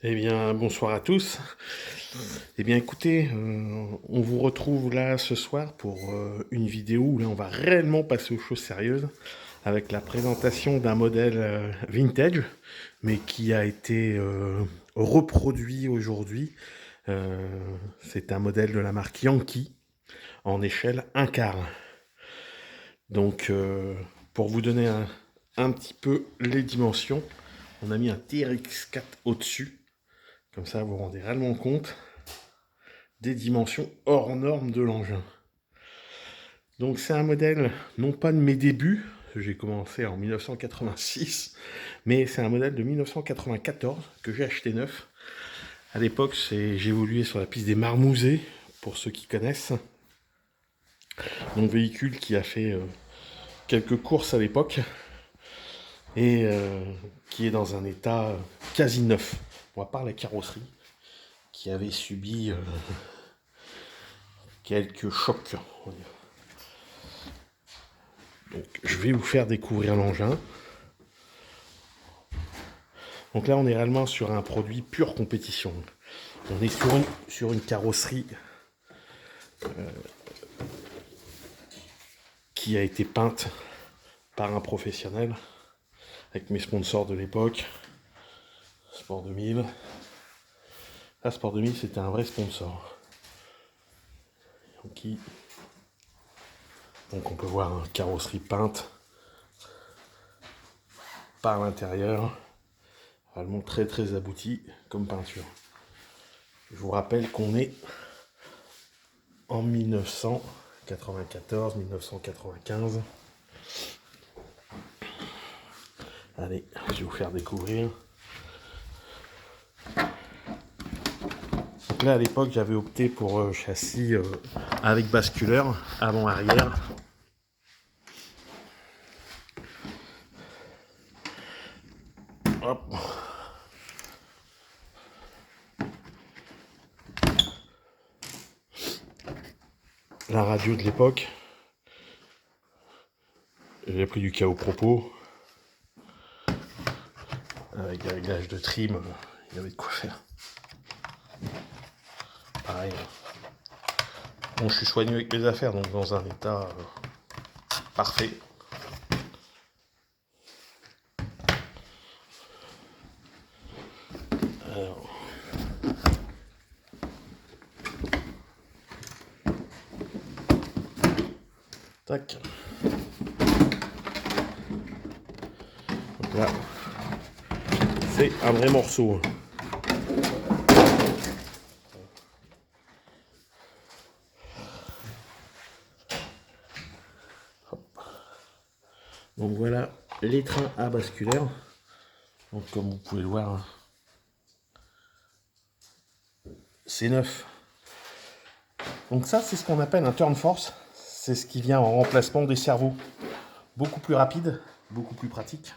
Eh bien, bonsoir à tous. Eh bien, écoutez, on vous retrouve là ce soir pour une vidéo où là, on va réellement passer aux choses sérieuses avec la présentation d'un modèle vintage, mais qui a été reproduit aujourd'hui. Euh, c'est un modèle de la marque Yankee en échelle 1/4. Donc, pour vous donner un petit peu les dimensions, on a mis un TRX4 au-dessus. Comme ça, vous vous rendez réellement compte des dimensions hors normes de l'engin. Donc c'est un modèle, non pas de mes débuts, j'ai commencé en 1986, mais c'est un modèle de 1994 que j'ai acheté neuf. À l'époque, j'ai évolué sur la piste des Marmousets, pour ceux qui connaissent. Mon véhicule qui a fait quelques courses à l'époque et qui est dans un état quasi neuf. Bon, à part la carrosserie qui avait subi quelques chocs. Donc, je vais vous faire découvrir l'engin. Donc là, on est réellement sur un produit pure compétition. On est sur une carrosserie qui a été peinte par un professionnel, avec mes sponsors de l'époque, Sport 2000. Là, Sport 2000, c'était un vrai sponsor. Donc on peut voir une carrosserie peinte par l'intérieur, vraiment très très abouti comme peinture. Je vous rappelle qu'on est en 1994-1995. Allez, je vais vous faire découvrir. Donc là, à l'époque, j'avais opté pour châssis avec basculeur avant-arrière. Hop. La radio de l'époque. J'ai pris du chaos propos. Avec des réglages de trim, il y avait de quoi faire. Pareil. Bon, je suis soigneux avec les affaires, donc dans un état parfait. Alors. Tac. Donc là, c'est un vrai morceau. Donc voilà les trains à basculaire. Donc comme vous pouvez le voir, c'est neuf. Donc ça, c'est ce qu'on appelle un turn force. C'est ce qui vient en remplacement des servos. Beaucoup plus rapide, beaucoup plus pratique.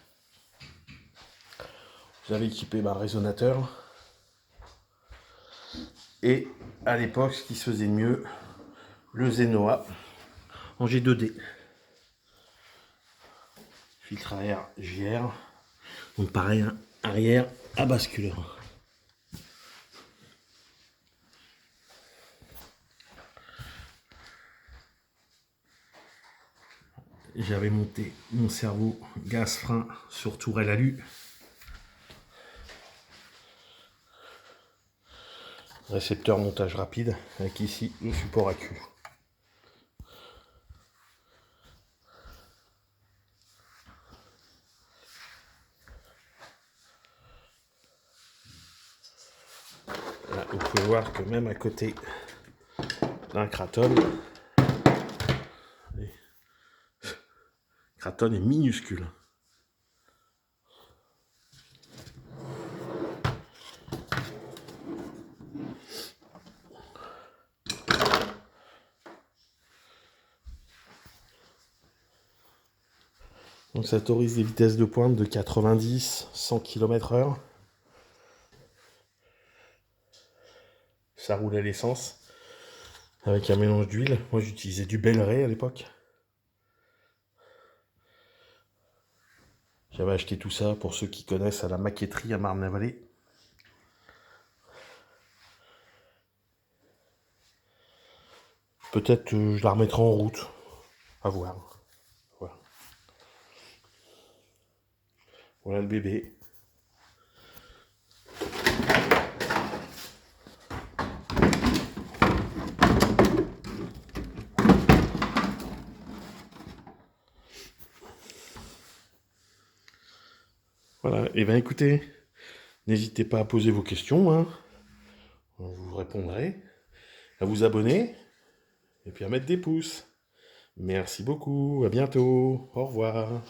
J'avais équipé un résonateur. Et à l'époque, ce qui se faisait de mieux, le Zenoa en G2D. Filtre à air JR. Donc pareil, hein, arrière à basculeur. J'avais monté mon cerveau gaz-frein sur tourelle alu. Récepteur montage rapide avec ici le support AQ. Là, vous pouvez voir que même à côté d'un Kraton, Kraton est minuscule. Donc ça autorise des vitesses de pointe de 90-100 km/h. Ça roule à l'essence avec un mélange d'huile. Moi j'utilisais du Bel-Ray à l'époque. J'avais acheté tout ça pour ceux qui connaissent à la maquetterie à Marne-la-Vallée. Peut-être je la remettrai en route. À voir. Voilà, voilà le bébé. Voilà, et ben écoutez, n'hésitez pas à poser vos questions, hein. Je vous répondrai, à vous abonner, et puis à mettre des pouces. Merci beaucoup, à bientôt, au revoir.